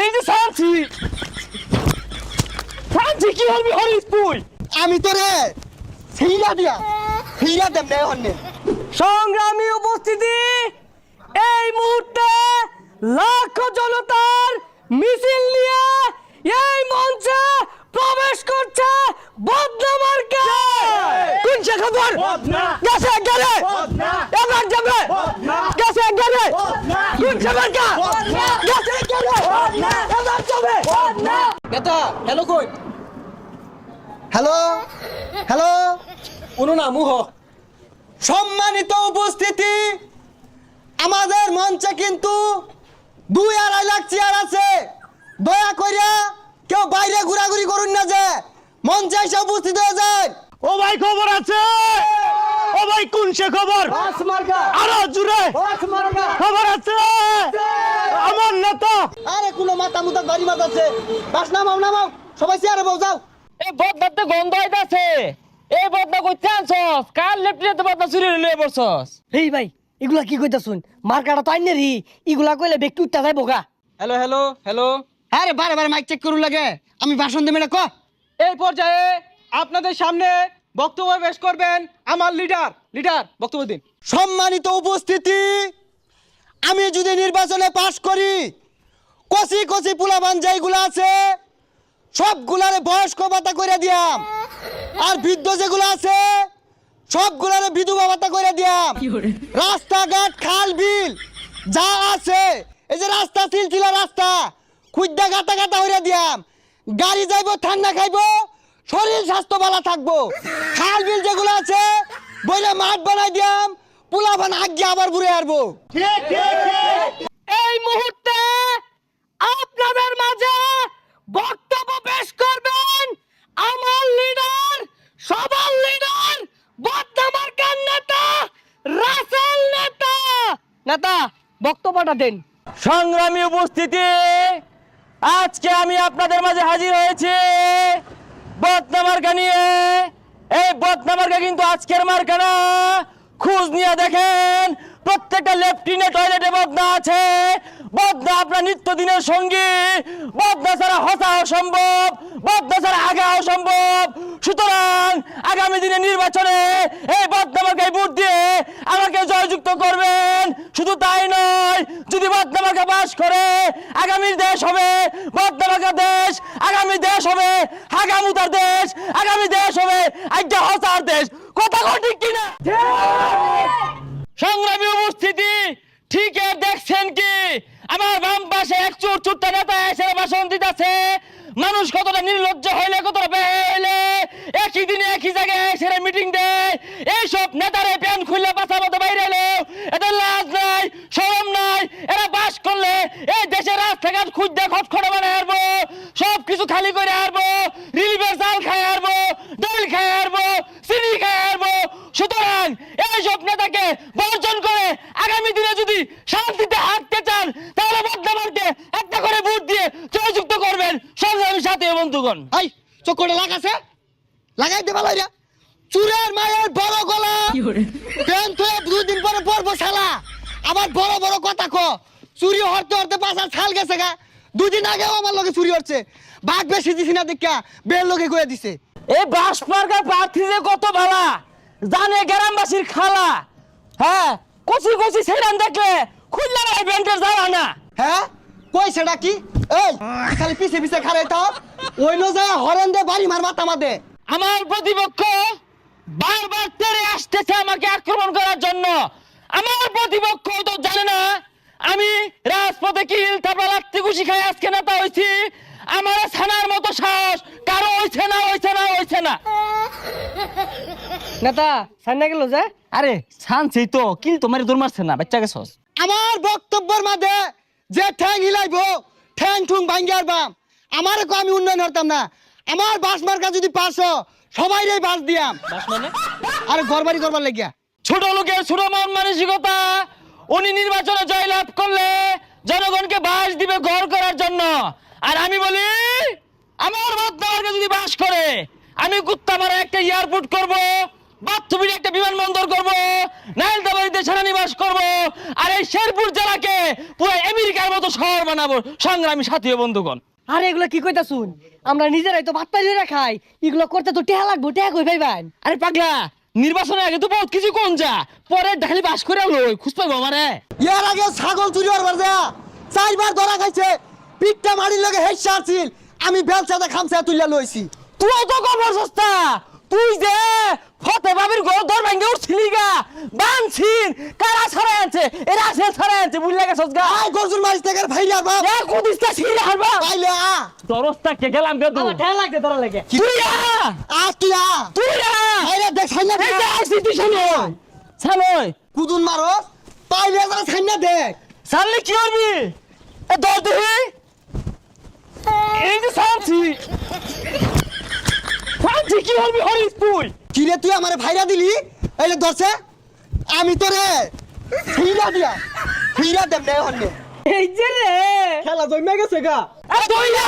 এই যে সানছি সানছি কি হবি হরিস তুই আমি তোরে সেইরা দিয়া সেইরা দেব না হন্নে। সংগ্রামী উপস্থিতি, এই মুহূর্তে লাখো জনতার মিছিল নিয়ে এই মঞ্চে প্রবেশ করছে বদনা মার্কা। কোন সে খবর গেছে গেলে এবার যাবে গেছে গেলে কোন সে মার্কা গেছে গেলে এবার যাবে নেতা হ্যালো কই হ্যালো হ্যালো কোনো না মুহ। সম্মানিত উপস্থিতি, আমাদের মঞ্চে কিন্তু 2-2.5 লাখ চেয়ার আছে। দয়া কইরা কেউ বাইরে ঘোরাঘুরি করুন না, যে মঞ্চে এসে উপস্থিত হয়ে যায়। ও ভাই খবর আছে? ও ভাই কোন সে খবর? আরো জুড়ে খবর আছে আমার নেতা। আরে কোনো মাথা মুতা বাড়ি মাথা আছে, বাস নামাও নামাও, সবাই চেয়ারে বউ যাও। এই বদনাতে গন্ধ হইতাছে। এই বদনা কইতে আনছস? কাল লেফটিনেন্ট বদনা চুরি লয়ে পড়ছস। এই ভাই এগুলা কি কইতাছুন? মার্কাটা তো আইনে রি, এগুলা কইলে ব্যক্তি উঠতে যায় বোকা। Hello hello hello. আরে বারে বারে মাইক চেক করুন লাগে, আমি ভাষণ দেব, এটা ক। এই পর্যায়ে আপনাদের সামনে বক্তব্য পেশ করবেন আমার লিডার বক্তব্য দিন। সম্মানিত উপস্থিতি, আমি যদি নির্বাচনে পাশ করি, কচি কচি পোলাবান যেগুলো আছে সবগুলারে বয়স্ক ভাতা করে দিয়াম, আর বৃদ্ধ যেগুলো আছে সবগুলারে বিধবা ভাতা করে দিয়াম। রাস্তাঘাট খাল বিল যা আছে, এই যে রাস্তা সিলসিলা রাস্তা খুদ্দা গাতা গাতা হইয়া দিয়াম। গাড়ি যাইবো, ঠান্ডা খাইবো, শরীর স্বাস্থ্য ভালো থাকবো। খাল বিল যেগুলো আছে বইলে মাঠ বানাই দিয়াম, পোলাবান আগে আবার ঘুরে আসবো। এই মুহূর্তে আপনাদের মাঝে বক্তব্য পেশ করবেন আমার লিডার, সবার লিডার, বদনা মার্কার নেতা রাসেল নেতা। নেতা বক্তব্যটা দেন। সংগ্রামী উপস্থিতি, আজকে আমি আপনাদের মাঝে হাজির হয়েছি বদনা মার্কা নিয়ে। এই বদনা মার্কা কিন্তু আজকের মার্কা না, খোঁজ নিয়ে দেখেন প্রত্যেকটা লেফটিনে টয়লেটে বদনা আছে। বদনা আপনার নিত্যদিনের সঙ্গী, বদনা ছাড়া হসা অসম্ভব, বদনা ছাড়া আগা অসম্ভব। সুতরাং আগামী দিনে নির্বাচনে এই বদনা মার্কায় ভোট দিয়ে আমাকে জয়যুক্ত করবেন। শুধু তাই নয়, যদি বদনা মার্কা পাস করে আগামী দেশ হবে বদনা মার্কা দেশ, আগামী দেশ হবে হাগামুতার দেশ, আগামী দেশ হবে আজ্ঞা হসার দেশ। কথা ঠিক কিনা? সংগ্রামী উপস্থিতি, ঠিক দেখছেন কি আমার বাম পাশে এক চুরচুরটা নেতা এসে ভাষণ দিতেছে। মানুষ কতটা নির্লজ্জ হইলে, কতটা বেহায়া হইলে একই দিনে একই জায়গায় এসে মিটিং দেয়। এইসব নেতারে প্যান্ট খুললে পাছা মতো বাইরে এলো, এদের লাজ নাই, শরম নাই। এরা বাস করলে এই দেশের রাস্তাঘাট খুঁজতে খটখটে বানায় আসবো, সব কিছু খালি করে আসবো, রিলিফের চাল খাই আসবো, ডাল খাই আসবো, চিনি খাই আসবো। সুতরাং এইসব নেতাকে বর্জন করে আগামী দিনে যদি শান্তিতে হাঁটতে চান, তাহলে বদনা মার্কে একটা করে ভোট দিয়ে জয়যুক্ত করবেন। সংগ্রামী সাথী বন্ধুগণ, এই চক্করে লাগাছে, লাগাই দে ভালো। চুরের মায়ের বড় গলা প্যান্ট হয়ে 2 দিন পরে পরবো শালা। আবার বড় বড় কথা ক, চুরি হরতে হরতে পাশার ছাল গেছে গা। 2 দিন আগেও আমার লগে চুরি হচ্ছে, বাঘ বেশি দিছি না দেখা বের লোকে কয়ে দিছে। এই বাস মার্কার প্রার্থী যে কত ভালা জানে গ্রামবাসীর খালা। হ্যাঁ, কচি কচি ছেড়ান দেখলে খুললে ইভেন্টের যাওয়া না। হ্যাঁ কই সেটা কি? এই খালি পিছে পিছে খারাই থাও, ওই নো যায় হরেন দে বাড়ি মার মাথা মাদে। আমার প্রতিপক্ষ বারবার তেড়ে আসতেছে আমাকে আক্রমণ করার জন্য। আমার প্রতিপক্ষ তো জানে না আমি রাজপথে কি তারপর লাত্তি ঘুষি খাই আজকে নেতা হয়েছি। আমার ছানার মতো সাহস কারো হইছে না, হইছে না, হইছে না। নেতা সাইনা গেল যে? আরে ছানছেই তো, কিন্তু মারি দৌড় মারছে না, বাচ্চা গেছস। আমার বক্তব্যের মাঝে যে ঠ্যাং হিলাইবো, ঠ্যাং ঠুং ভাঙ্গিয়ার বাম। আমারে কো আমি উন্নয়ন হতাম না। আমার বাস মার্কা যদি পাস সবাইরে বাস দিয়াম। মানে আরে ঘরবাড়ি করবার লাগিয়া। ছোট লোকের ছোট মন মানসিকতা। উনি নির্বাচনে জয়লাভ করলে জনগণকে বাস দিবে ঘর করার জন্য। আর আমি বলি আমার বদনা মার্কা যদি বাস করে আমি কুত্তামারা একটা এয়ারপোর্ট করব, বাথুবির একটা বিমানবন্দর করব, নাইলতাবাড়িতে সেনানিবাস করব, আর এই শেরপুর জেলাকে পুরো আমেরিকার মতো শহর বানাবো। সংগ্রামী সাথী ও বন্ধুগণ, আরে এগুলা কি কইতাছুন? আমরা নিজেরাই তো ভাত পাইলে খাই, এগুলো করতে তো টেহা লাগবো, টেহা কই ভাইবান? আরে পাগলা, নির্বাচনের আগে তো বহুত কিছু কোন যা, পরে ঢালি বাস করে লই খুঁজ পাইবো আমারে। ইয়ার আগে ছাগল চুরি হওয়ার যা 4 বার ধরা খাইছে, পিঠটা মারির লগে হেসা আছিল, আমি বেলচাতে খামচা তুইলা লইছি। তুই তো খবর সস্তা, তুই যে ফতে বাবির ঘর দর ভাঙ্গে উঠছিলি গা, বানছিন কারা ছড়াই আনছে, এরা আছে ছড়াই আনছে, বুঝলে গেছস গা। আই গরজুর মারিস থেকে ভাইরা বাপ এ কুদিসটা ছিড়ে হারবা, পাইলে আ দরস্তা কে গেলাম গে তুই। আমার টেহা লাগতে তোরা লাগে। তুই তুই আ তুই আইরে দেখ সাইনা এই যে আসি তুই সামনে সামনে কুদুন মারো, পাইলে যা সাইনা দেখ। সামনে কি করবি? এ দর দেখি, এই যে সামছি সামছি কি করবি হরিস তুই? কিরে তুই আমারে ভাইরা দিলি, এইলে ধরছে আমি তোরে ফিরা দেম নে হন্নে। এই যে রে খেলা জমে গেছে গা। এ তুই না